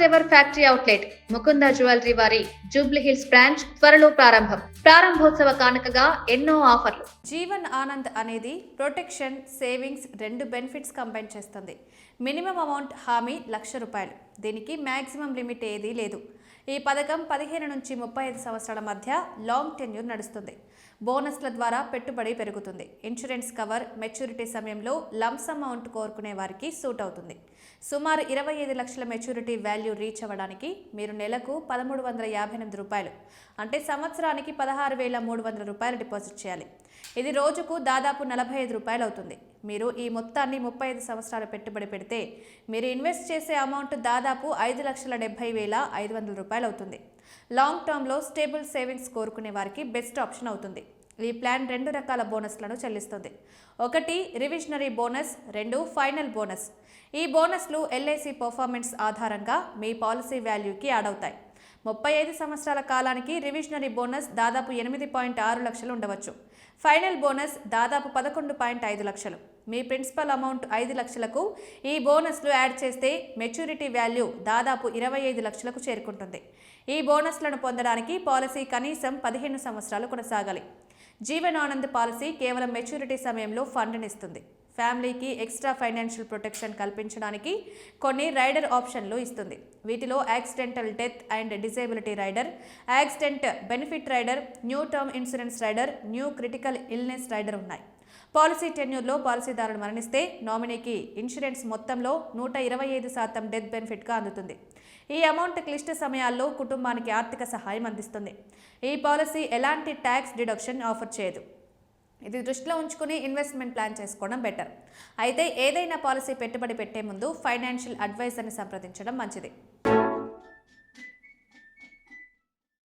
First ever factory outlet Mukunda jewellery వారి Jubilee hills branch త్వరలో ప్రారంభోత్సవ కానుకగా ఎన్నో ఆఫర్లు. జీవన్ ఆనంద్ అనేది ప్రొటెక్షన్, సేవింగ్స్ రెండు బెనిఫిట్స్ కంబైన్ చేస్తుంది. మినిమం అమౌంట్ హామీ ₹1,00,000. దీనికి మ్యాక్సిమం లిమిట్ ఏదీ లేదు. ఈ పథకం 15 నుంచి 35 సంవత్సరాల మధ్య లాంగ్ టెన్యూర్ నడుస్తుంది. బోనస్ల ద్వారా పెట్టుబడి పెరుగుతుంది. ఇన్సూరెన్స్ కవర్, మెచ్యూరిటీ సమయంలో లంసమ్ అమౌంట్ కోరుకునే వారికి సూట్ అవుతుంది. సుమారు 25 లక్షల మెచ్యూరిటీ వాల్యూ రీచ్ అవ్వడానికి మీరు నెలకు ₹1,358 అంటే సంవత్సరానికి ₹16,300 డిపాజిట్ చేయాలి. ఇది రోజుకు దాదాపు ₹45 అవుతుంది. మీరు ఈ మొత్తాన్ని 35 సంవత్సరాలు పెట్టుబడి పెడితే మీరు ఇన్వెస్ట్ చేసే అమౌంట్ దాదాపు ₹5,70,500 అవుతుంది. లాంగ్ టర్మ్లో స్టేబుల్ సేవింగ్స్ కోరుకునే వారికి బెస్ట్ ఆప్షన్ అవుతుంది. ఈ ప్లాన్ 2 రకాల బోనస్లను చెల్లిస్తుంది. 1 రివిజనరీ బోనస్, 2 ఫైనల్ బోనస్. ఈ బోనస్లు ఎల్ఐసి పర్ఫార్మెన్స్ ఆధారంగా మీ పాలసీ వాల్యూకి యాడ్ అవుతాయి. 35 సంవత్సరాల కాలానికి రివిజనరీ బోనస్ దాదాపు 8.6 లక్షలు ఉండవచ్చు. ఫైనల్ బోనస్ దాదాపు 11.5 లక్షలు. మీ ప్రిన్సిపల్ అమౌంట్ 5 లక్షలకు ఈ బోనస్లు యాడ్ చేస్తే మెచ్యూరిటీ వాల్యూ దాదాపు 25 లక్షలకు చేరుకుంటుంది. ఈ బోనస్లను పొందడానికి పాలసీ కనీసం 15 సంవత్సరాలు కొనసాగాలి. జీవన్ ఆనంద్ పాలసీ కేవలం మెచ్యూరిటీ సమయంలో ఫండ్నిస్తుంది. ఫ్యామిలీకి ఎక్స్ట్రా ఫైనాన్షియల్ ప్రొటెక్షన్ కల్పించడానికి కొన్ని రైడర్ ఆప్షన్లు ఇస్తుంది. వీటిలో accidental death and disability rider, accident benefit rider, new term insurance rider, new critical illness rider ఉన్నాయి. పాలసీ టెన్యూర్లో పాలసీదారుడు మరణిస్తే నామినీకి ఇన్సూరెన్స్ మొత్తంలో 125% డెత్ బెనిఫిట్గా అందుతుంది. ఈ అమౌంట్ క్లిష్ట సమయాల్లో కుటుంబానికి ఆర్థిక సహాయం అందిస్తుంది. ఈ పాలసీ ఎలాంటి ట్యాక్స్ డిడక్షన్ ఆఫర్ చేయదు. ఇది దృష్టిలో ఉంచుకుని ఇన్వెస్ట్మెంట్ ప్లాన్ చేసుకోవడం బెటర్. అయితే ఏదైనా పాలసీ పెట్టుబడి పెట్టే ముందు ఫైనాన్షియల్ అడ్వైజర్ని సంప్రదించడం మంచిది.